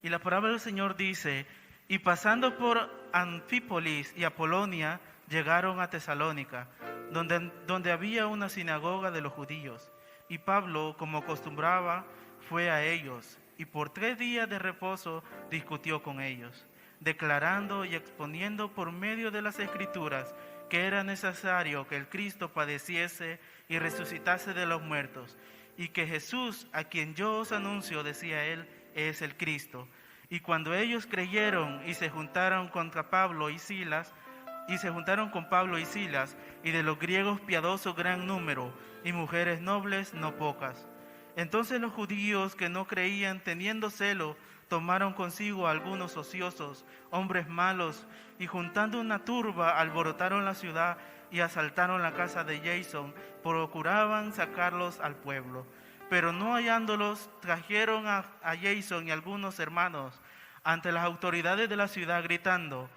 Y la palabra del Señor dice: y pasando por Anfípolis y Apolonia, llegaron a Tesalónica, donde había una sinagoga de los judíos. Y Pablo, como acostumbraba, fue a ellos, y por 3 días de reposo discutió con ellos, declarando y exponiendo por medio de las Escrituras que era necesario que el Cristo padeciese y resucitase de los muertos, y que Jesús, a quien yo os anuncio, decía él, es el Cristo. Y cuando ellos creyeron y se juntaron con Pablo y Silas, y de los griegos piadoso gran número, y mujeres nobles no pocas. Entonces los judíos que no creían, teniendo celo, tomaron consigo a algunos ociosos, hombres malos, y juntando una turba, alborotaron la ciudad y asaltaron la casa de Jason, procuraban sacarlos al pueblo. Pero no hallándolos, trajeron a Jason y algunos hermanos ante las autoridades de la ciudad, gritando: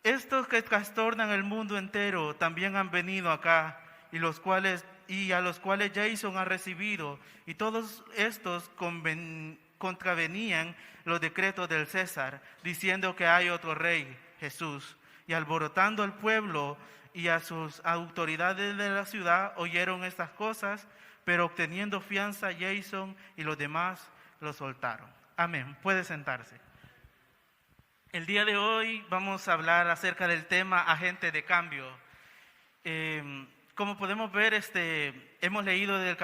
estos que trastornan el mundo entero también han venido acá, y a los cuales Jason ha recibido, y todos estos contravenían los decretos del César, diciendo que hay otro rey, Jesús. Y alborotando al pueblo y a sus autoridades de la ciudad, oyeron estas cosas, pero obteniendo fianza, Jason y los demás lo soltaron. Amén. Puede sentarse. El día de hoy vamos a hablar acerca del tema agente de cambio. Como podemos ver, hemos leído del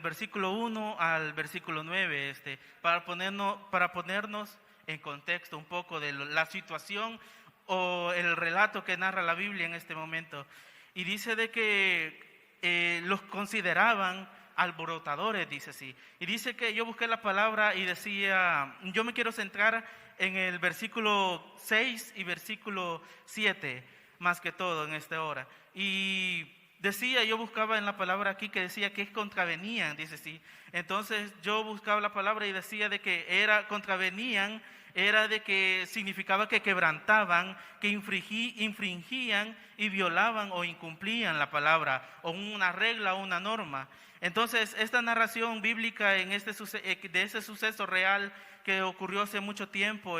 versículo 1 al versículo 9, para ponernos en contexto un poco de la situación o el relato que narra la Biblia en este momento. Y dice de que los consideraban alborotadores, dice así. Y dice que yo busqué la palabra y decía, yo me quiero centrar en el versículo 6 y versículo 7, más que todo en esta hora. Y decía, yo buscaba en la palabra aquí que decía que contravenían, dice así. Entonces yo buscaba la palabra y decía de que contravenían, era de que significaba que quebrantaban, que infringían y violaban o incumplían la palabra, o una regla o una norma. Entonces, esta narración bíblica de ese suceso real que ocurrió hace mucho tiempo,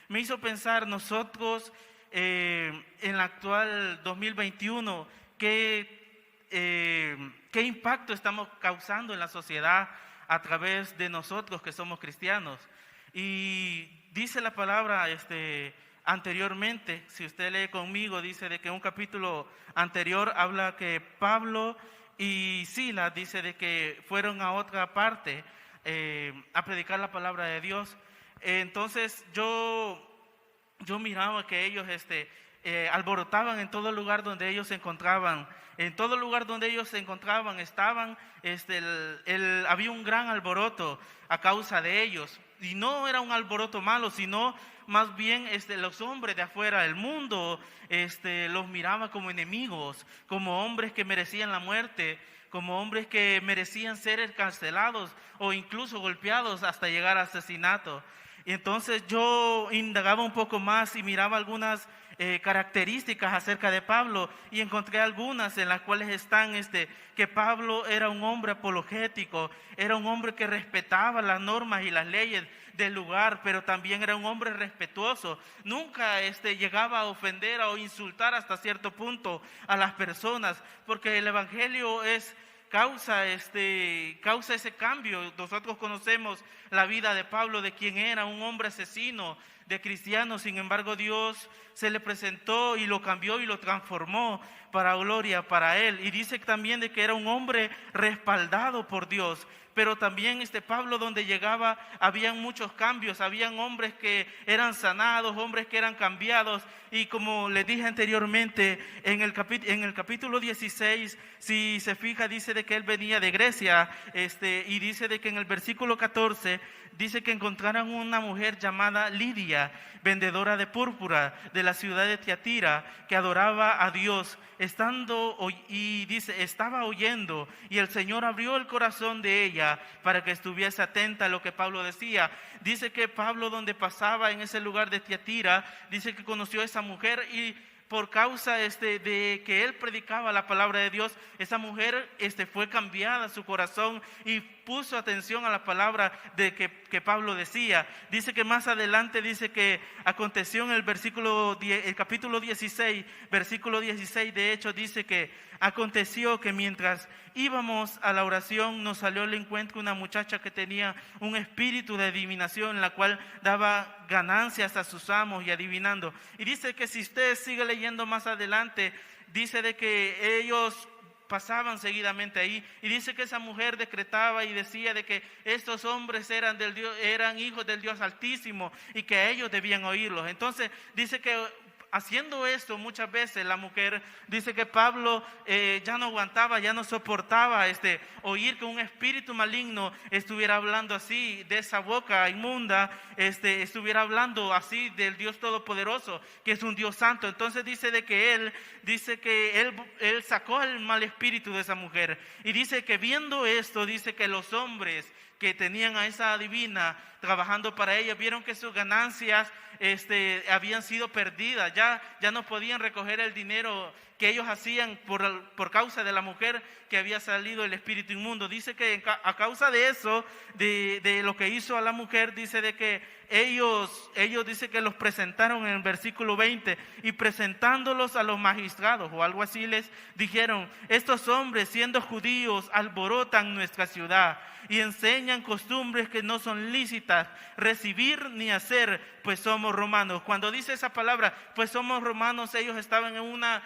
me hizo pensar nosotros en el actual 2021, qué impacto estamos causando en la sociedad a través de nosotros que somos cristianos. Y dice la palabra anteriormente, si usted lee conmigo, dice de que un capítulo anterior habla que Pablo y Silas, dice de que fueron a otra parte a predicar la palabra de Dios. Entonces yo miraba que ellos alborotaban en todo lugar donde ellos se encontraban. En todo lugar donde ellos se encontraban había un gran alboroto a causa de ellos. Y no era un alboroto malo, sino más bien los hombres de afuera del mundo los miraban como enemigos, como hombres que merecían la muerte, como hombres que merecían ser encarcelados o incluso golpeados hasta llegar al asesinato. Y entonces yo indagaba un poco más y miraba algunas características acerca de Pablo, y encontré algunas en las cuales están que Pablo era un hombre apologético, era un hombre que respetaba las normas y las leyes del lugar, pero también era un hombre respetuoso. Nunca llegaba a ofender o insultar hasta cierto punto a las personas, porque el evangelio causa ese cambio. Nosotros conocemos la vida de Pablo, de quien era un hombre asesino de cristianos. Sin embargo, Dios se le presentó y lo cambió y lo transformó para gloria para él. Y dice también de que era un hombre respaldado por Dios. Pero también Pablo, donde llegaba, habían muchos cambios, habían hombres que eran sanados, hombres que eran cambiados. Y como les dije anteriormente, en el capítulo 16, si se fija, dice de que él venía de Grecia, y dice de que en el versículo 14, dice que encontraron una mujer llamada Lidia, vendedora de púrpura de la ciudad de Tiatira, que adoraba a Dios, estaba oyendo, y el Señor abrió el corazón de ella para que estuviese atenta a lo que Pablo decía. Dice que Pablo, donde pasaba en ese lugar de Tiatira, dice que conoció a esa mujer, y por causa de que él predicaba la palabra de Dios, esa mujer fue cambiada su corazón y puso atención a la palabra que Pablo decía. Dice que más adelante dice que aconteció en el capítulo 16, versículo 16 de Hechos, dice que aconteció que mientras íbamos a la oración nos salió al encuentro una muchacha que tenía un espíritu de adivinación, la cual daba ganancias a sus amos y adivinando. Y dice que si usted sigue leyendo más adelante, dice de que ellos pasaban seguidamente ahí, y dice que esa mujer decretaba y decía de que estos hombres eran hijos del Dios Altísimo y que ellos debían oírlos. Entonces dice que haciendo esto muchas veces la mujer, dice que Pablo ya no aguantaba, ya no soportaba oír que un espíritu maligno estuviera hablando así de esa boca inmunda, estuviera hablando así del Dios Todopoderoso, que es un Dios santo. Entonces dice que él sacó el mal espíritu de esa mujer, y dice que viendo esto, dice que los hombres que tenían a esa adivina trabajando para ella, vieron que sus ganancias habían sido perdidas, ya no podían recoger el dinero que ellos hacían por causa de la mujer que había salido el espíritu inmundo. Dice que a causa de eso, de lo que hizo a la mujer, dice de que ellos dice que los presentaron en el versículo 20, y presentándolos a los magistrados o algo así les dijeron: estos hombres, siendo judíos, alborotan nuestra ciudad y enseñan costumbres que no son lícitas recibir ni hacer, pues somos romanos. Cuando dice esa palabra, pues somos romanos, ellos estaban en una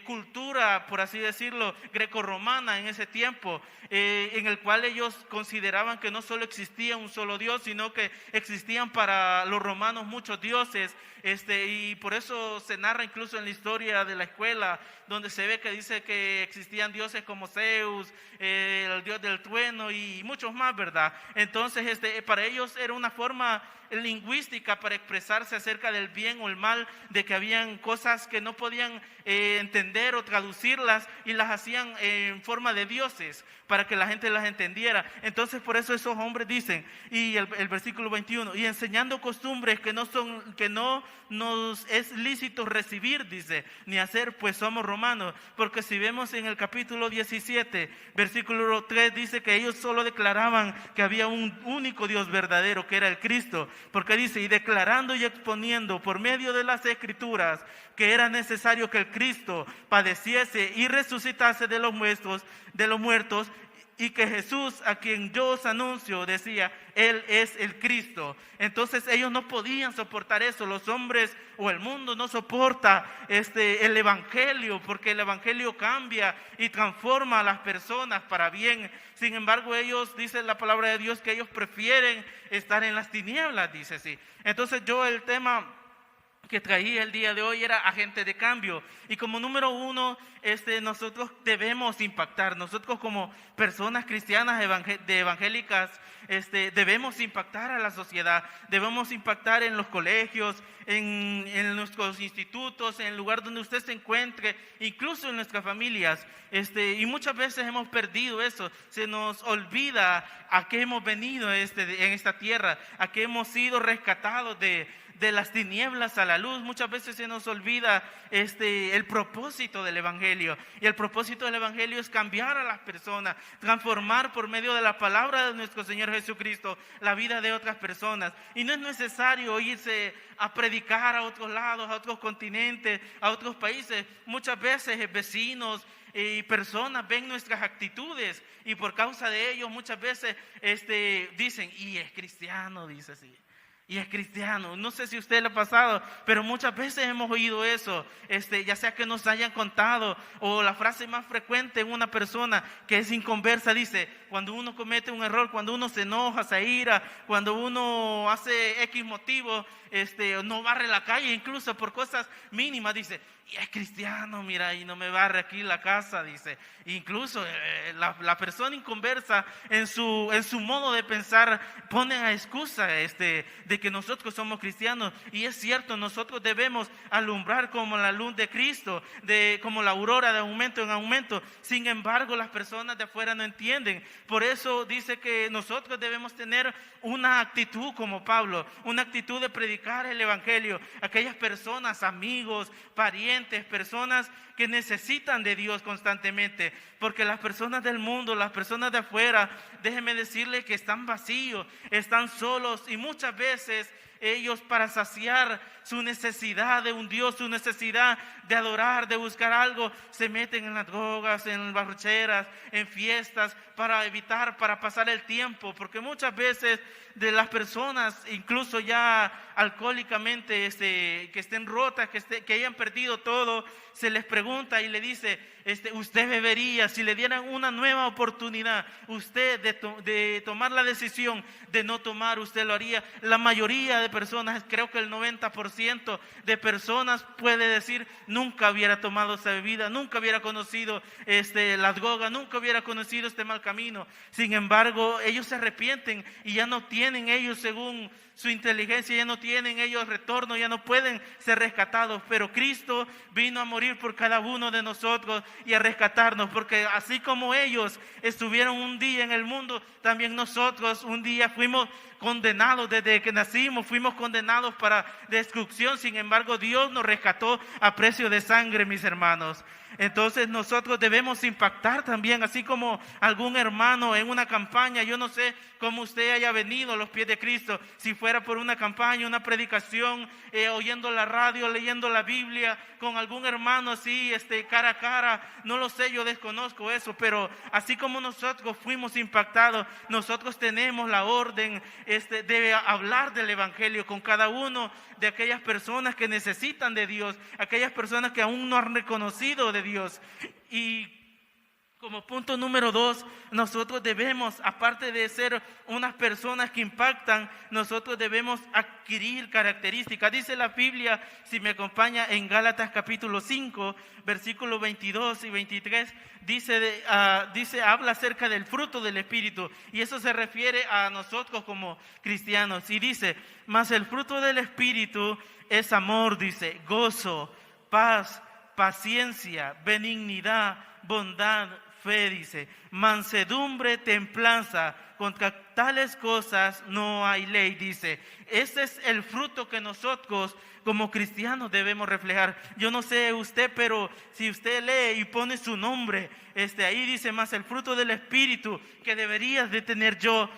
cultura, por así decirlo, grecorromana en ese tiempo, en el cual ellos consideraban que no solo existía un solo Dios, sino que existían para los romanos muchos dioses, y por eso se narra incluso en la historia de la escuela, donde se ve que dice que existían dioses como Zeus, el dios del trueno y muchos más, ¿verdad? Entonces para ellos era una forma lingüística para expresarse acerca del bien o el mal, de que habían cosas que no podían entender o traducirlas, y las hacían en forma de dioses para que la gente las entendiera. Entonces por eso esos hombres dicen, y el versículo 21, y enseñando costumbres que no nos es lícito recibir, dice, ni hacer, pues somos romanos. Porque si vemos en el capítulo 17, versículo 3, dice que ellos solo declaraban que había un único Dios verdadero, que era el Cristo. Porque dice, y declarando y exponiendo por medio de las Escrituras que era necesario que el Cristo padeciese y resucitase de los muertos, y que Jesús, a quien yo os anuncio, decía, Él es el Cristo. Entonces ellos no podían soportar eso. Los hombres o el mundo no soporta el Evangelio, porque el Evangelio cambia y transforma a las personas para bien. Sin embargo, ellos, dice la palabra de Dios, que ellos prefieren estar en las tinieblas, dice así. Entonces el tema que traía el día de hoy era agente de cambio. Y como número uno, nosotros debemos impactar. Nosotros como personas cristianas evangélicas, debemos impactar a la sociedad. Debemos impactar en los colegios, en nuestros institutos, en el lugar donde usted se encuentre, incluso en nuestras familias. Y muchas veces hemos perdido eso. Se nos olvida a qué hemos venido en esta tierra, a qué hemos sido rescatados de las tinieblas a la luz. Muchas veces se nos olvida el propósito del Evangelio, y el propósito del Evangelio es cambiar a las personas, transformar por medio de la palabra de nuestro Señor Jesucristo la vida de otras personas. Y no es necesario irse a predicar a otros lados, a otros continentes, a otros países. Muchas veces vecinos y personas ven nuestras actitudes, y por causa de ellos muchas veces dicen, y es cristiano, dice así. Y es cristiano. No sé si a usted le ha pasado, pero muchas veces hemos oído eso, ya sea que nos hayan contado, o la frase más frecuente en una persona que es inconversa dice: cuando uno comete un error, cuando uno se enoja, se ira, cuando uno hace X motivo, no barre la calle, incluso por cosas mínimas, dice, y es cristiano, mira, y no me barre aquí la casa, dice. Incluso la persona inconversa en su modo de pensar pone a excusa de que nosotros somos cristianos. Y es cierto, nosotros debemos alumbrar como la luz de Cristo, como la aurora de aumento en aumento. Sin embargo, las personas de afuera no entienden. Por eso dice que nosotros debemos tener una actitud como Pablo, una actitud de predicar el Evangelio. Aquellas personas, amigos, parientes, creyentes, personas que necesitan de Dios constantemente, porque las personas del mundo, las personas de afuera, déjenme decirle que están vacíos, están solos, y muchas veces ellos, para saciar su necesidad de un Dios, su necesidad de adorar, de buscar algo, se meten en las drogas, en borracheras, en fiestas, para pasar el tiempo, porque muchas veces de las personas, incluso ya alcohólicamente, que estén rotas, que hayan perdido todo, se les pregunta y le dice, usted bebería, si le dieran una nueva oportunidad, usted de tomar la decisión de no tomar, usted lo haría. La mayoría de personas, creo que el 90% de personas puede decir, nunca hubiera tomado esa bebida, nunca hubiera conocido la droga, nunca hubiera conocido este mal camino. Sin embargo, ellos se arrepienten y ya no tienen ellos, según su inteligencia, ya no tienen ellos retorno, ya no pueden ser rescatados, pero Cristo vino a morir por cada uno de nosotros y a rescatarnos, porque así como ellos estuvieron un día en el mundo, también nosotros un día fuimos condenados. Desde que nacimos fuimos condenados para destrucción. Sin embargo, Dios nos rescató a precio de sangre, mis hermanos. Entonces nosotros debemos impactar también, así como algún hermano en una campaña. Yo no sé cómo usted haya venido a los pies de Cristo, si fuera por una campaña, una predicación, oyendo la radio, leyendo la Biblia, con algún hermano así, cara a cara, no lo sé, yo desconozco eso, pero así como nosotros fuimos impactados, nosotros tenemos la orden de hablar del Evangelio con cada uno de aquellas personas que necesitan de Dios, aquellas personas que aún no han reconocido de Dios. Y como punto número 2, nosotros debemos, aparte de ser unas personas que impactan, nosotros debemos adquirir características. Dice la Biblia, si me acompaña, en Gálatas capítulo 5, versículos 22 y 23, habla acerca del fruto del Espíritu, y eso se refiere a nosotros como cristianos. Y dice, mas el fruto del Espíritu es amor, dice, gozo, paz, paciencia, benignidad, bondad, fe, dice, mansedumbre, templanza. Contra tales cosas no hay ley, dice. Ese es el fruto que nosotros como cristianos debemos reflejar. Yo no sé usted, pero si usted lee y pone su nombre, ahí dice, más el fruto del Espíritu que deberías de tener yo.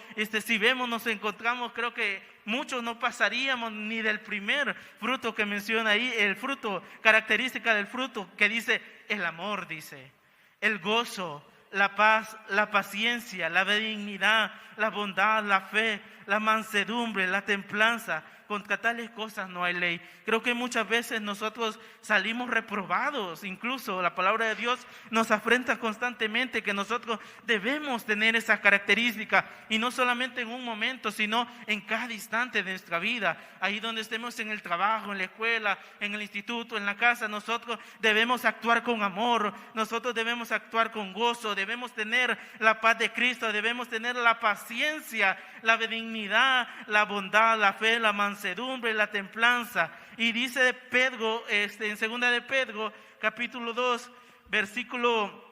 Si vemos, nos encontramos, creo que muchos no pasaríamos ni del primer fruto que menciona ahí, el fruto, característica del fruto, que dice el amor, dice, el gozo, la paz, la paciencia, la benignidad, la bondad, la fe, la mansedumbre, la templanza. Contra tales cosas no hay ley. Creo que muchas veces nosotros salimos reprobados. Incluso la palabra de Dios nos afrenta constantemente que nosotros debemos tener esa característica, y no solamente en un momento, sino en cada instante de nuestra vida. Ahí donde estemos, en el trabajo, en la escuela, en el instituto, en la casa, nosotros debemos actuar con amor, nosotros debemos actuar con gozo, debemos tener la paz de Cristo, debemos tener la paciencia, la benignidad, la bondad, la fe, la mansedumbre, la templanza. Y dice Pedro, en segunda de Pedro, capítulo 2, versículo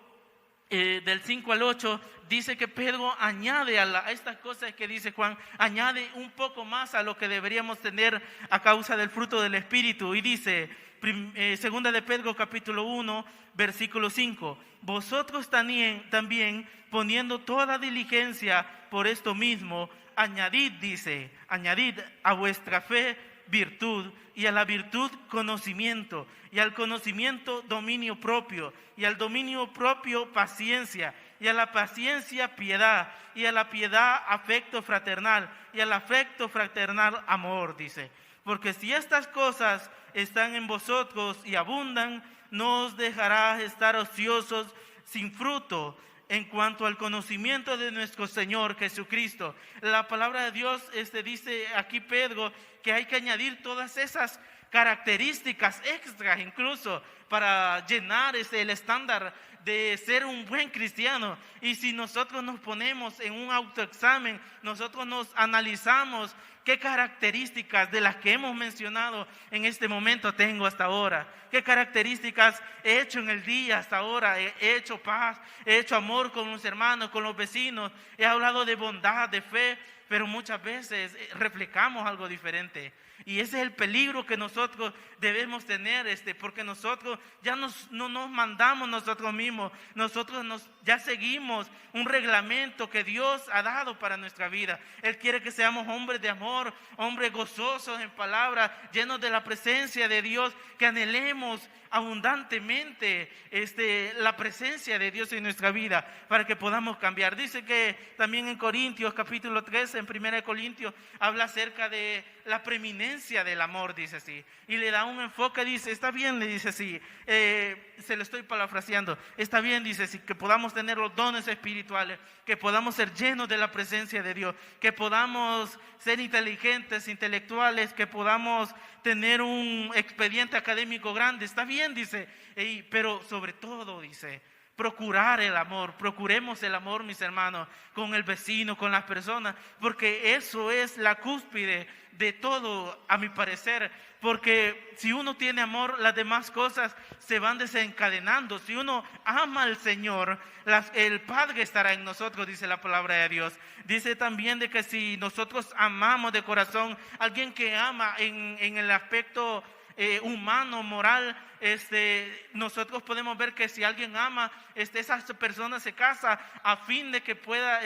del 5 al 8, dice que Pedro añade a estas cosas que dice Juan, añade un poco más a lo que deberíamos tener a causa del fruto del Espíritu. Y dice, segunda de Pedro, capítulo 1, versículo 5, vosotros también poniendo toda diligencia por esto mismo, añadid, dice, añadid a vuestra fe virtud, y a la virtud conocimiento, y al conocimiento dominio propio, y al dominio propio paciencia, y a la paciencia piedad, y a la piedad afecto fraternal, y al afecto fraternal amor, dice. Porque si estas cosas están en vosotros y abundan, no os dejará estar ociosos sin fruto en cuanto al conocimiento de nuestro Señor Jesucristo. La palabra de Dios dice aquí Pedro que hay que añadir todas esas características extras, incluso para llenar el estándar de ser un buen cristiano. Y si nosotros nos ponemos en un autoexamen, nosotros nos analizamos qué características de las que hemos mencionado en este momento tengo hasta ahora, qué características he hecho en el día hasta ahora. He hecho paz, he hecho amor con los hermanos, con los vecinos, he hablado de bondad, de fe, pero muchas veces reflejamos algo diferente. Y ese es el peligro que nosotros debemos tener, porque nosotros ya no nos mandamos nosotros mismos, ya seguimos un reglamento que Dios ha dado para nuestra vida. Él quiere que seamos hombres de amor, hombres gozosos en palabra, llenos de la presencia de Dios, que anhelemos abundantemente la presencia de Dios en nuestra vida para que podamos cambiar. Dice que también en Corintios capítulo 13, en 1 Corintios, habla acerca de la preeminencia del amor, dice así, y le da un enfoque, dice, está bien, le dice así, se lo estoy parafraseando, está bien, dice así, que podamos tener los dones espirituales, que podamos ser llenos de la presencia de Dios, que podamos ser inteligentes, intelectuales, que podamos tener un expediente académico grande, está bien, dice, pero sobre todo, dice, procurar el amor, procuremos el amor, mis hermanos, con el vecino, con las personas, porque eso es la cúspide de todo, a mi parecer, porque si uno tiene amor, las demás cosas se van desencadenando. Si uno ama al Señor, el Padre estará en nosotros, dice la palabra de Dios. Dice también de que si nosotros amamos de corazón, alguien que ama en el aspecto humano, moral, nosotros podemos ver que si alguien ama, esa persona se casa a fin de que pueda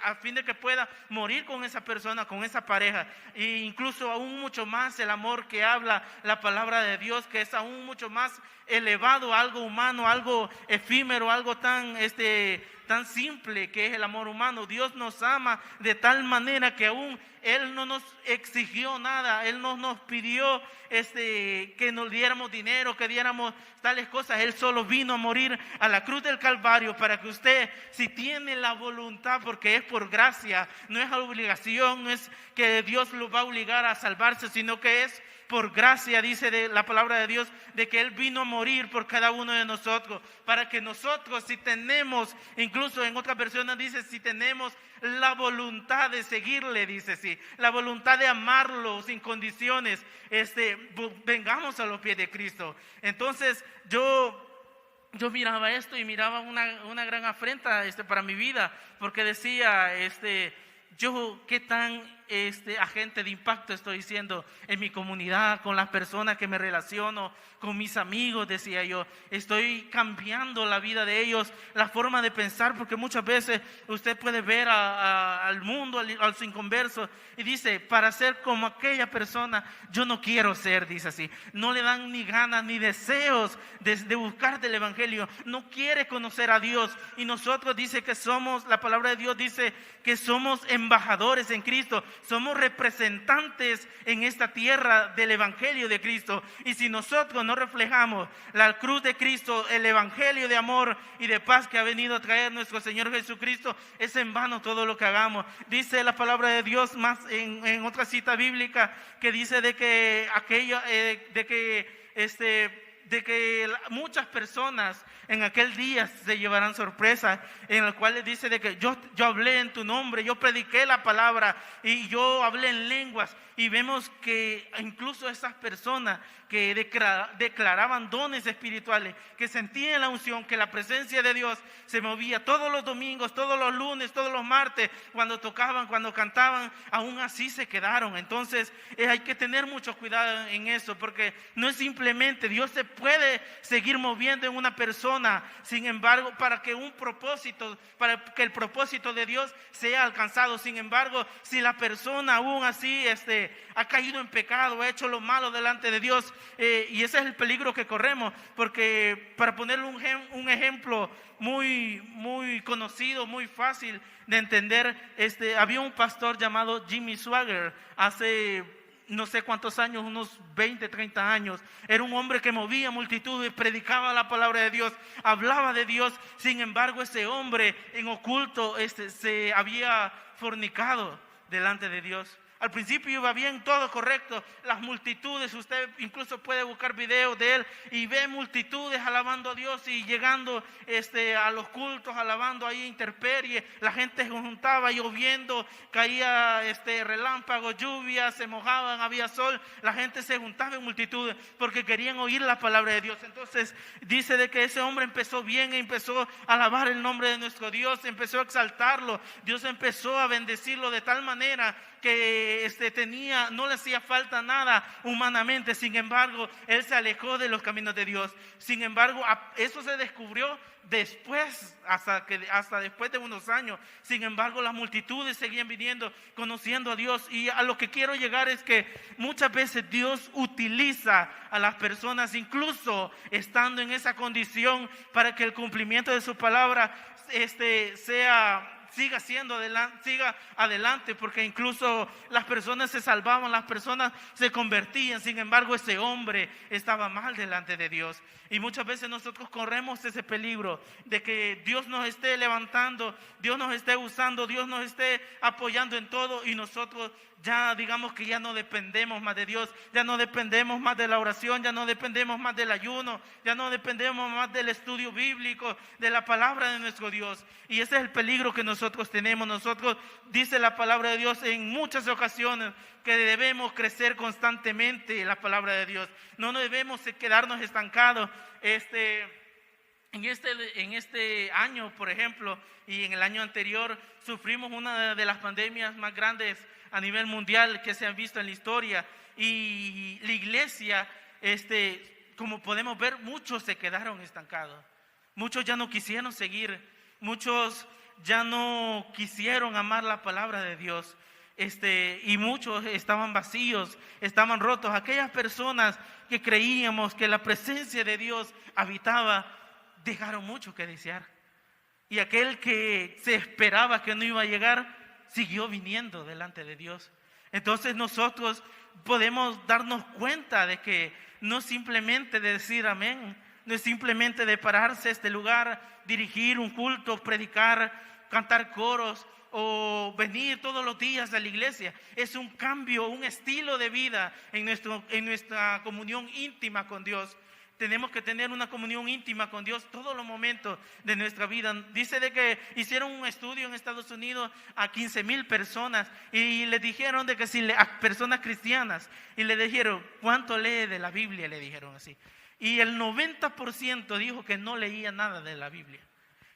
a fin de que pueda morir con esa persona, con esa pareja, e incluso aún mucho más el amor que habla la palabra de Dios, que es aún mucho más elevado a algo humano, algo efímero, algo tan simple que es el amor humano. Dios nos ama de tal manera que aún Él no nos exigió nada, Él no nos pidió que nos diéramos dinero, que diéramos tales cosas. Él solo vino a morir a la cruz del Calvario para que usted, si tiene la voluntad, porque es por gracia, no es obligación, no es que Dios lo va a obligar a salvarse, sino que es por gracia, dice la palabra de Dios, de que Él vino a morir por cada uno de nosotros, para que nosotros, si tenemos, incluso en otras versiones dice, si tenemos la voluntad de seguirle, dice sí, la voluntad de amarlo sin condiciones, vengamos a los pies de Cristo. Entonces yo miraba esto y miraba una gran afrenta para mi vida, porque decía, yo qué tan agente de impacto estoy siendo en mi comunidad, con las personas que me relaciono, con mis amigos, decía yo, estoy cambiando la vida de ellos, la forma de pensar, porque muchas veces usted puede ver al mundo, al inconverso, y dice, para ser como aquella persona, yo no quiero ser, dice así, no le dan ni ganas ni deseos de buscar del evangelio, no quiere conocer a Dios, y nosotros dice que somos, la palabra de Dios dice que somos embajadores en Cristo, somos representantes en esta tierra del evangelio de Cristo, y si nosotros no reflejamos la cruz de Cristo, el evangelio de amor y de paz que ha venido a traer nuestro Señor Jesucristo, es en vano todo lo que hagamos. Dice la palabra de Dios más en otra cita bíblica que dice de que muchas personas en aquel día se llevarán sorpresa, en el cual dice de que yo hablé en tu nombre, yo prediqué la palabra y yo hablé en lenguas. Y vemos que incluso esas personas que declaraban dones espirituales, que sentían la unción, que la presencia de Dios se movía todos los domingos, todos los lunes, todos los martes, cuando tocaban, cuando cantaban, aún así se quedaron. Entonces hay que tener mucho cuidado en eso, porque no es simplemente, Dios se puede seguir moviendo en una persona, sin embargo, para que el propósito de Dios sea alcanzado. Sin embargo, si la persona aún así ha caído en pecado, ha hecho lo malo delante de Dios, y ese es el peligro que corremos, porque para ponerle un ejemplo muy, muy conocido, muy fácil de entender, había un pastor llamado Jimmy Swaggart hace no sé cuántos años, unos 20, 30 años. Era un hombre que movía multitudes, predicaba la palabra de Dios, hablaba de Dios. Sin embargo, ese hombre en oculto se había fornicado delante de Dios. Al principio iba bien, todo correcto. Las multitudes, usted incluso puede buscar videos de él y ve multitudes alabando a Dios y llegando a los cultos, alabando ahí intemperie. La gente se juntaba, lloviendo, caía relámpago, lluvia, se mojaban, había sol. La gente se juntaba en multitudes porque querían oír la palabra de Dios. Entonces dice de que ese hombre empezó bien, empezó a alabar el nombre de nuestro Dios, empezó a exaltarlo. Dios empezó a bendecirlo de tal manera que no le hacía falta nada humanamente. Sin embargo, él se alejó de los caminos de Dios. Sin embargo, eso se descubrió después, hasta después de unos años. Sin embargo, las multitudes seguían viniendo, conociendo a Dios. Y a lo que quiero llegar es que muchas veces Dios utiliza a las personas, incluso estando en esa condición, para que el cumplimiento de su palabra siga adelante, porque incluso las personas se salvaban, las personas se convertían. Sin embargo, ese hombre estaba mal delante de Dios. Y muchas veces nosotros corremos ese peligro de que Dios nos esté levantando, Dios nos esté usando, Dios nos esté apoyando en todo, y nosotros ya digamos que ya no dependemos más de Dios, ya no dependemos más de la oración, ya no dependemos más del ayuno, ya no dependemos más del estudio bíblico, de la palabra de nuestro Dios. Y ese es el peligro que nosotros tenemos. Nosotros, dice la palabra de Dios en muchas ocasiones, que debemos crecer constantemente en la palabra de Dios. No debemos quedarnos estancados. En este año, por ejemplo, y en el año anterior, sufrimos una de las pandemias más grandes a nivel mundial que se han visto en la historia. Y la iglesia, como podemos ver, muchos se quedaron estancados. Muchos ya no quisieron seguir. Muchos ya no quisieron amar la palabra de Dios. Y muchos estaban vacíos, estaban rotos. Aquellas personas que creíamos que la presencia de Dios habitaba, dejaron mucho que desear. Y aquel que se esperaba que no iba a llegar, siguió viniendo delante de Dios. Entonces nosotros podemos darnos cuenta de que no simplemente de decir amén, no es simplemente de pararse a este lugar, dirigir un culto, predicar, cantar coros o venir todos los días a la iglesia. Es un cambio, un estilo de vida en nuestra comunión íntima con Dios. Tenemos que tener una comunión íntima con Dios todos los momentos de nuestra vida. Dice de que hicieron un estudio en Estados Unidos a 15,000 personas y le dijeron de que a personas cristianas, y le dijeron, ¿cuánto lee de la Biblia? Le dijeron así. Y el 90% dijo que no leía nada de la Biblia.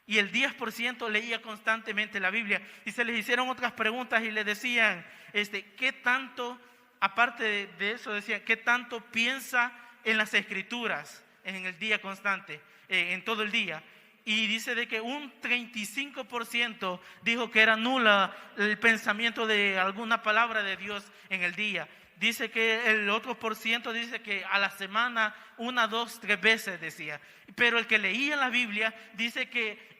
Y el 10% leía constantemente la Biblia. Y se les hicieron otras preguntas y le decían, ¿qué tanto, aparte de eso, decían, qué tanto piensa en las escrituras en el día constante, en todo el día? Y dice de que un 35% dijo que era nula el pensamiento de alguna palabra de Dios en el día. Dice que el otro por ciento dice que a la semana 1, 2, 3 veces decía. Pero el que leía la Biblia dice que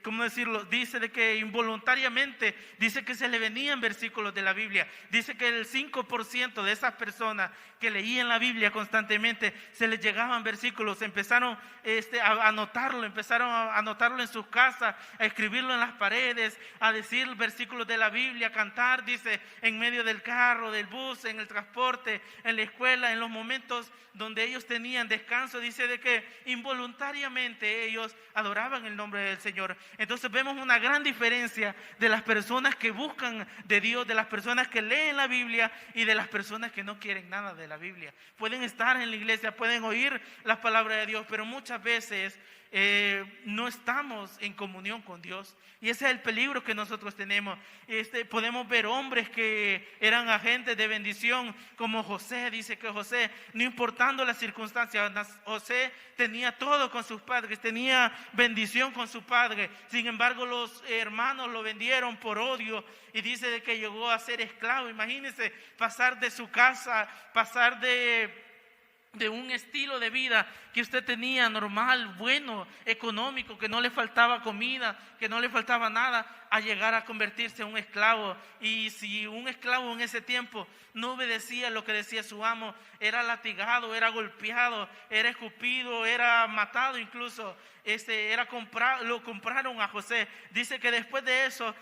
¿cómo decirlo? Dice de que involuntariamente, dice que se le venían versículos de la Biblia. Dice que el 5% de esas personas que leían la Biblia constantemente, se les llegaban versículos, empezaron a anotarlo en sus casas, a escribirlo en las paredes, a decir versículos de la Biblia, a cantar, dice, en medio del carro, del bus, en el transporte, en la escuela, en los momentos donde ellos tenían descanso. Dice de que involuntariamente ellos adoraban el nombre del Señor. Entonces vemos una gran diferencia de las personas que buscan de Dios, de las personas que leen la Biblia y de las personas que no quieren nada de la Biblia. Pueden estar en la iglesia, pueden oír las palabras de Dios, pero muchas veces no estamos en comunión con Dios. Y ese es el peligro que nosotros tenemos. Podemos ver hombres que eran agentes de bendición, como José. Dice que José, no importando las circunstancias, José tenía todo con sus padres, tenía bendición con su padre. Sin embargo, los hermanos lo vendieron por odio, y dice de que llegó a ser esclavo. Imagínense pasar de su casa, pasar de un estilo de vida que usted tenía normal, bueno, económico, que no le faltaba comida, que no le faltaba nada, a llegar a convertirse en un esclavo. Y si un esclavo en ese tiempo no obedecía lo que decía su amo, era latigado, era golpeado, era escupido, era matado incluso. lo compraron a José. Dice que después de eso,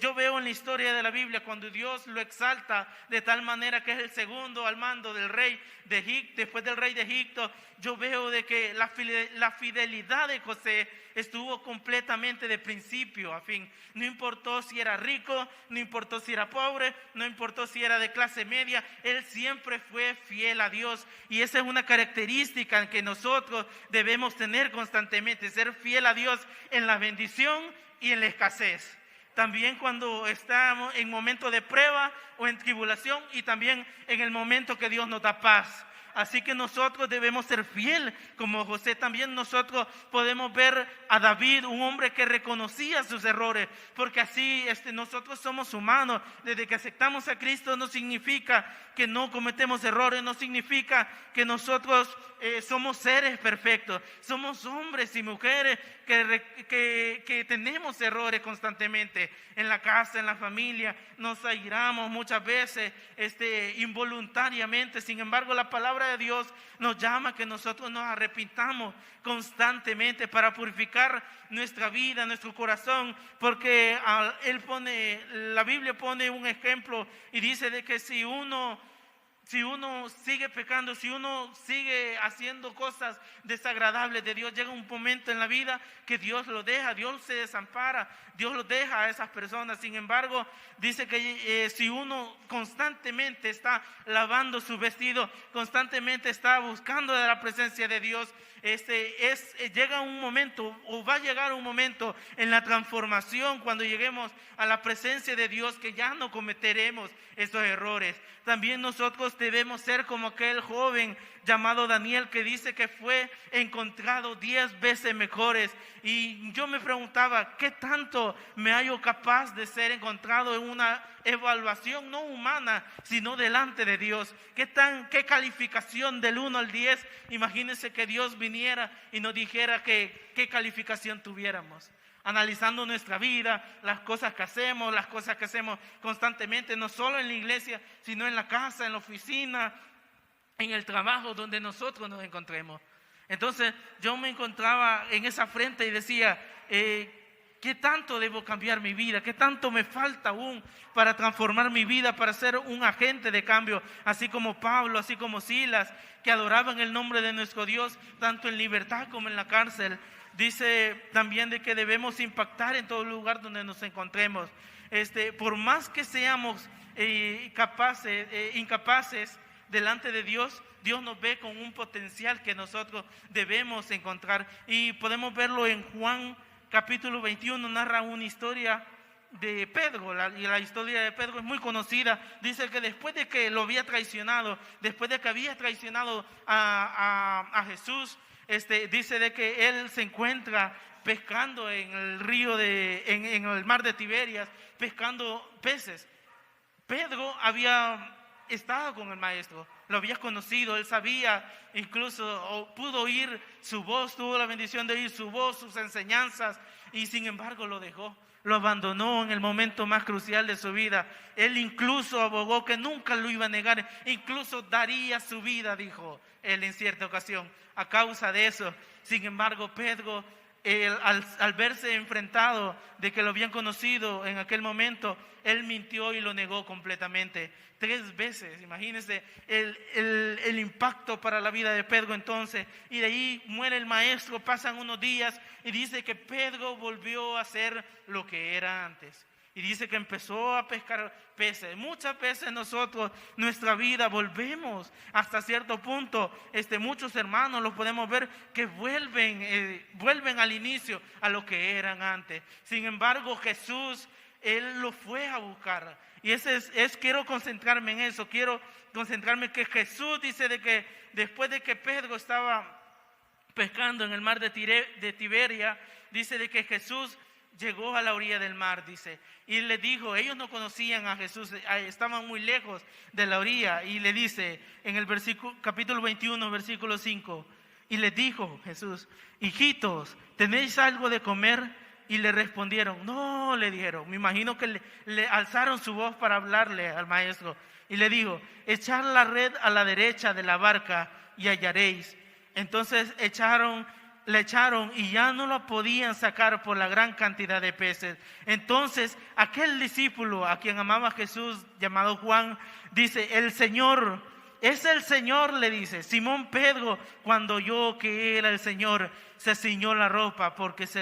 yo veo en la historia de la Biblia cuando Dios lo exalta de tal manera que es el segundo al mando del rey de Egipto, después del rey de Egipto. Yo veo de que la fidelidad de José estuvo completamente de principio a fin. No importó si era rico, no importó si era pobre, no importó si era de clase media, él siempre fue fiel a Dios. Y esa es una característica que nosotros debemos tener constantemente, ser fiel a Dios en la bendición y en la escasez. También cuando estamos en momentos de prueba o en tribulación, y también en el momento que Dios nos da paz. Así que nosotros debemos ser fiel como José. También nosotros podemos ver a David, un hombre que reconocía sus errores, porque así nosotros somos humanos. Desde que aceptamos a Cristo no significa que no cometemos errores, no significa que nosotros somos seres perfectos. Somos hombres y mujeres que tenemos errores constantemente en la casa, en la familia. Nos airamos muchas veces involuntariamente. Sin embargo, la palabra de Dios nos llama a que nosotros nos arrepintamos constantemente para purificar nuestra vida, nuestro corazón, porque la Biblia pone un ejemplo y dice de que si uno sigue pecando, si uno sigue haciendo cosas desagradables de Dios, llega un momento en la vida que Dios lo deja, Dios se desampara, Dios lo deja a esas personas. Sin embargo, dice que si uno constantemente está lavando su vestido, constantemente está buscando de la presencia de Dios, llega un momento, o va a llegar un momento en la transformación, cuando lleguemos a la presencia de Dios, que ya no cometeremos esos errores. También nosotros debemos ser como aquel joven llamado Daniel, que dice que fue encontrado 10 veces mejores. Y yo me preguntaba, ¿qué tanto me hallo capaz de ser encontrado en una evaluación no humana, sino delante de Dios? ¿Qué calificación del 1 al 10? Imagínense que Dios viniera y nos dijera qué calificación tuviéramos. Analizando nuestra vida, las cosas que hacemos constantemente, no solo en la iglesia, sino en la casa, en la oficina, en el trabajo, donde nosotros nos encontremos. Entonces yo me encontraba en esa frente y decía, ¿qué tanto debo cambiar mi vida? ¿Qué tanto me falta aún para transformar mi vida, para ser un agente de cambio? Así como Pablo, así como Silas, que adoraban el nombre de nuestro Dios, tanto en libertad como en la cárcel. Dice también de que debemos impactar en todo lugar donde nos encontremos. Por más que seamos incapaces delante de Dios, Dios nos ve con un potencial que nosotros debemos encontrar. Y podemos verlo en Juan capítulo 21, narra una historia de Pedro, y la historia de Pedro es muy conocida. Dice que después de que lo había traicionado, después de que había traicionado a Jesús, dice de que él se encuentra pescando en el río en el mar de Tiberias, pescando peces. Pedro había estado con el maestro, lo había conocido, él sabía, incluso pudo oír su voz, tuvo la bendición de oír su voz, sus enseñanzas, y sin embargo lo dejó, lo abandonó en el momento más crucial de su vida. Él incluso abogó que nunca lo iba a negar, incluso daría su vida, dijo él en cierta ocasión, a causa de eso. Sin embargo, Pedro, al verse enfrentado de que lo habían conocido en aquel momento, él mintió y lo negó completamente 3 veces. Imagínense el impacto para la vida de Pedro entonces. Y de ahí muere el maestro, pasan unos días y dice que Pedro volvió a ser lo que era antes. Y dice que empezó a pescar peces. Muchas veces nosotros, nuestra vida, volvemos hasta cierto punto. Muchos hermanos los podemos ver que vuelven al inicio, a lo que eran antes. Sin embargo, Jesús, Él lo fue a buscar. Y quiero concentrarme en eso. Quiero concentrarme que Jesús dice de que después de que Pedro estaba pescando en el mar de Tiberia, dice de que Jesús llegó a la orilla del mar, dice, y le dijo, ellos no conocían a Jesús, estaban muy lejos de la orilla, y le dice en el capítulo 21, versículo 5, y le dijo Jesús, hijitos, ¿tenéis algo de comer? Y le respondieron, no, le dijeron. Me imagino que le alzaron su voz para hablarle al maestro, y le dijo, echad la red a la derecha de la barca y hallaréis. Entonces echaron le echaron y ya no lo podían sacar por la gran cantidad de peces. Entonces aquel discípulo a quien amaba Jesús, llamado Juan, dice: el Señor, es el Señor, le dice. Simón Pedro, cuando oyó que era el Señor, se ciñó la ropa porque se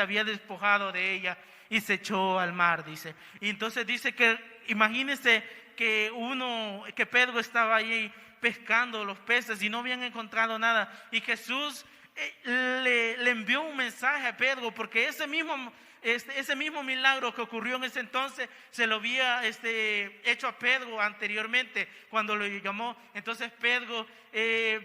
había despojado de ella y se echó al mar, dice. Y entonces dice que, imagínense que Pedro estaba ahí pescando los peces y no habían encontrado nada, y Jesús le envió un mensaje a Pedro, porque ese mismo milagro que ocurrió en ese entonces se lo había hecho a Pedro anteriormente cuando lo llamó. Entonces Pedro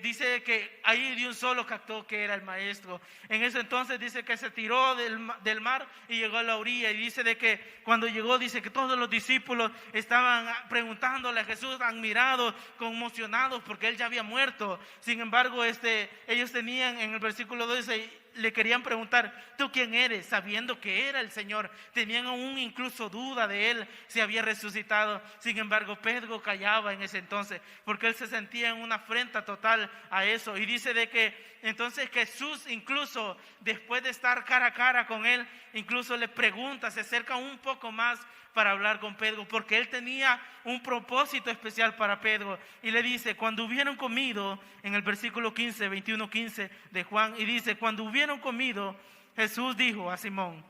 dice que ahí de un solo captó que era el maestro. En ese entonces dice que se tiró del mar y llegó a la orilla, y dice de que cuando llegó, dice que todos los discípulos estaban preguntándole a Jesús, admirados, conmocionados, porque él ya había muerto. Sin embargo, ellos tenían, en el versículo 12, le querían preguntar: ¿tú quién eres? Sabiendo que era el Señor. Tenían aún incluso duda de él, si había resucitado. Sin embargo, Pedro callaba en ese entonces, porque él se sentía en una afrenta total a eso. Y dice de que entonces Jesús, incluso después de estar cara a cara con él, incluso le pregunta, se acerca un poco más para hablar con Pedro, porque él tenía un propósito especial para Pedro. Y le dice: cuando hubieron comido, en el versículo 15, 21-15 de Juan, y dice: cuando hubieron comido, Jesús dijo a Simón: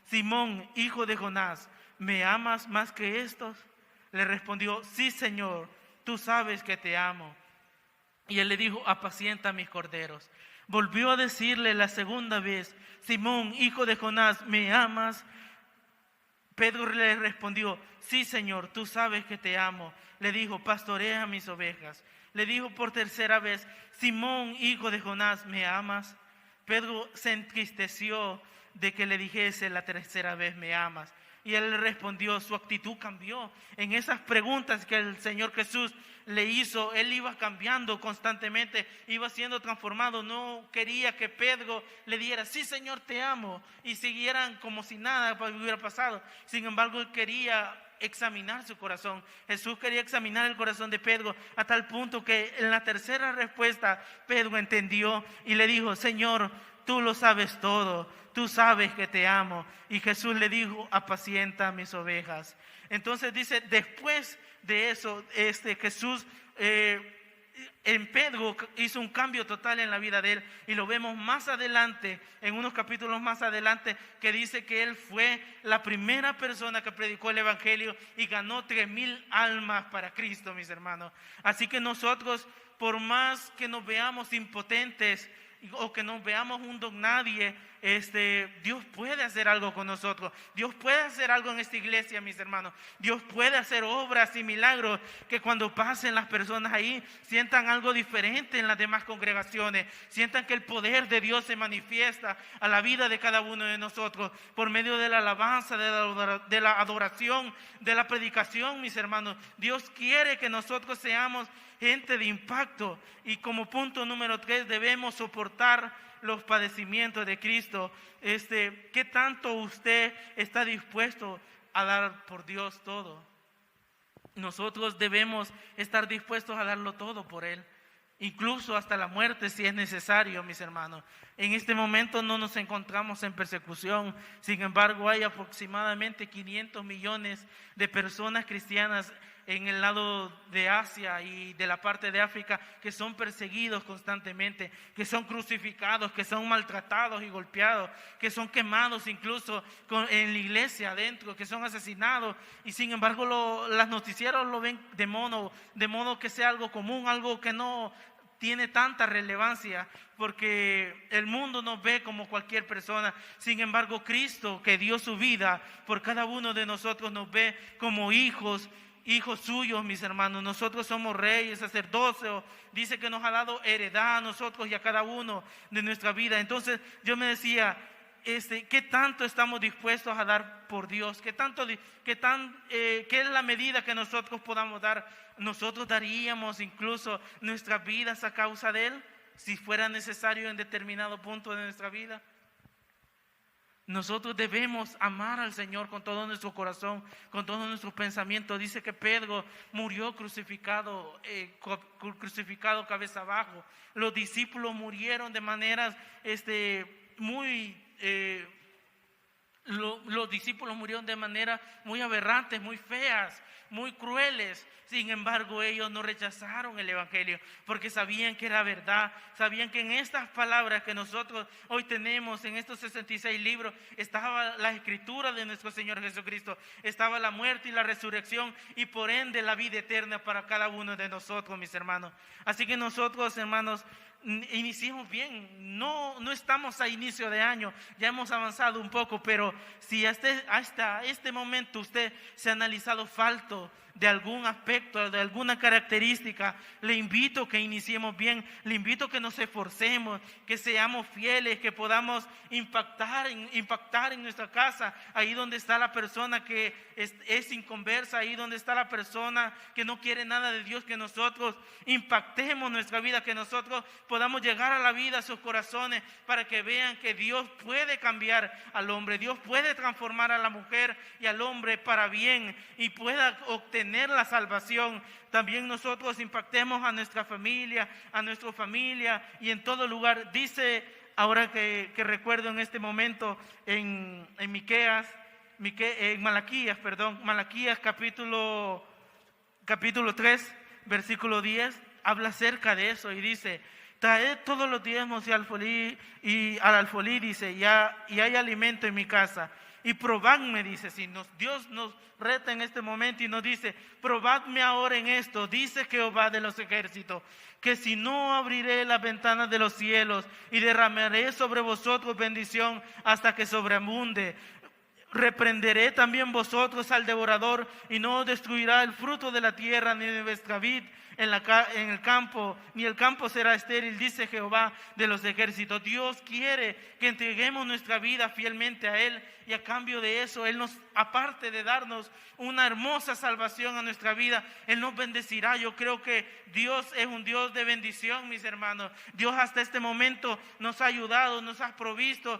Simón, hijo de Jonás, ¿me amas más que estos? Le respondió: sí, Señor, tú sabes que te amo. Y él le dijo: apacienta mis corderos. Volvió a decirle la segunda vez: Simón, hijo de Jonás, ¿me amas? Pedro le respondió: sí, Señor, tú sabes que te amo. Le dijo: pastorea mis ovejas. Le dijo por tercera vez: Simón, hijo de Jonás, ¿me amas? Pedro se entristeció de que le dijese la tercera vez: ¿me amas? Y él le respondió, su actitud cambió. En esas preguntas que el Señor Jesús le hizo, él iba cambiando constantemente, iba siendo transformado. No quería que Pedro le diera: sí, Señor, te amo, y siguieran como si nada hubiera pasado. Sin embargo, él quería examinar su corazón. Jesús quería examinar el corazón de Pedro, a tal punto que en la tercera respuesta Pedro entendió y le dijo: Señor, tú lo sabes todo, tú sabes que te amo. Y Jesús le dijo: apacienta mis ovejas. Entonces dice, después de eso, Jesús en Pedro hizo un cambio total en la vida de él, y lo vemos más adelante, en unos capítulos más adelante, que dice que él fue la primera persona que predicó el evangelio y ganó 3,000 almas para Cristo, mis hermanos. Así que nosotros, por más que nos veamos impotentes o que nos veamos un don nadie, Dios puede hacer algo con nosotros. Dios puede hacer algo en esta iglesia, mis hermanos. Dios puede hacer obras y milagros que cuando pasen las personas ahí sientan algo diferente en las demás congregaciones, sientan que el poder de Dios se manifiesta a la vida de cada uno de nosotros por medio de la alabanza, de la adoración, de la predicación, mis hermanos. Dios quiere que nosotros seamos gente de impacto, y como punto número 3, debemos soportar los padecimientos de Cristo. ¿Qué tanto usted está dispuesto a dar por Dios todo? Nosotros debemos estar dispuestos a darlo todo por Él, incluso hasta la muerte si es necesario, mis hermanos. En este momento no nos encontramos en persecución. Sin embargo, hay aproximadamente 500 millones de personas cristianas en el lado de Asia y de la parte de África que son perseguidos constantemente, que son crucificados, que son maltratados y golpeados, que son quemados incluso en la iglesia adentro, que son asesinados, y sin embargo las noticieros lo ven de modo que sea algo común, algo que no tiene tanta relevancia, porque el mundo nos ve como cualquier persona. Sin embargo, Cristo, que dio su vida por cada uno de nosotros, nos ve como hijos suyos, mis hermanos. Nosotros somos reyes, sacerdocio. Dice que nos ha dado heredad a nosotros y a cada uno de nuestra vida. Entonces yo me decía, ¿qué tanto estamos dispuestos a dar por Dios? ¿Qué es la medida que nosotros podamos dar? ¿Nosotros daríamos incluso nuestras vidas a causa de Él, si fuera necesario en determinado punto de nuestra vida? Nosotros debemos amar al Señor con todo nuestro corazón, con todo nuestro pensamiento. Dice que Pedro murió crucificado, crucificado cabeza abajo. Los discípulos murieron de maneras muy... los discípulos murieron de maneras muy aberrantes, muy feas, muy crueles. Sin embargo, ellos no rechazaron el Evangelio porque sabían que era verdad, sabían que en estas palabras que nosotros hoy tenemos, en estos 66 libros, estaba la escritura de nuestro Señor Jesucristo, estaba la muerte y la resurrección y por ende la vida eterna para cada uno de nosotros, mis hermanos. Así que nosotros, hermanos, iniciemos bien, no estamos a inicio de año, ya hemos avanzado un poco, pero si hasta este momento usted se ha analizado falto de algún aspecto, de alguna característica, le invito a que iniciemos bien, le invito a que nos esforcemos, que seamos fieles, que podamos impactar en nuestra casa, ahí donde está la persona que es inconversa, ahí donde está la persona que no quiere nada de Dios, que nosotros impactemos nuestra vida, que nosotros podamos llegar a la vida, a sus corazones, para que vean que Dios puede cambiar al hombre, Dios puede transformar a la mujer y al hombre para bien y pueda obtener la salvación. También nosotros impactemos a nuestra familia, y en todo lugar. Dice, ahora que recuerdo en este momento, en Malaquías capítulo 3, versículo 10, habla acerca de eso y dice: traed todos los diezmos y al alfolí, dice, y hay alimento en mi casa. Y probadme, dice, si Dios nos reta en este momento y nos dice: probadme ahora en esto, dice Jehová de los ejércitos, que si no abriré las ventanas de los cielos y derramaré sobre vosotros bendición hasta que sobreabunde. Reprenderé también vosotros al devorador y no destruirá el fruto de la tierra ni de vuestra vid en el campo, ni el campo será estéril, dice Jehová de los ejércitos. Dios quiere que entreguemos nuestra vida fielmente a Él y a cambio de eso, Él nos, aparte de darnos una hermosa salvación a nuestra vida, Él nos bendecirá. Yo creo que Dios es un Dios de bendición, mis hermanos. Dios hasta este momento nos ha ayudado, nos ha provisto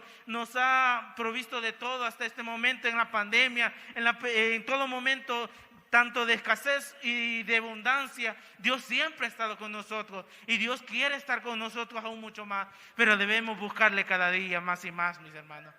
de todo hasta este momento en la pandemia, en todo momento, tanto de escasez y de abundancia. Dios siempre ha estado con nosotros y Dios quiere estar con nosotros aún mucho más, pero debemos buscarle cada día más y más, mis hermanos.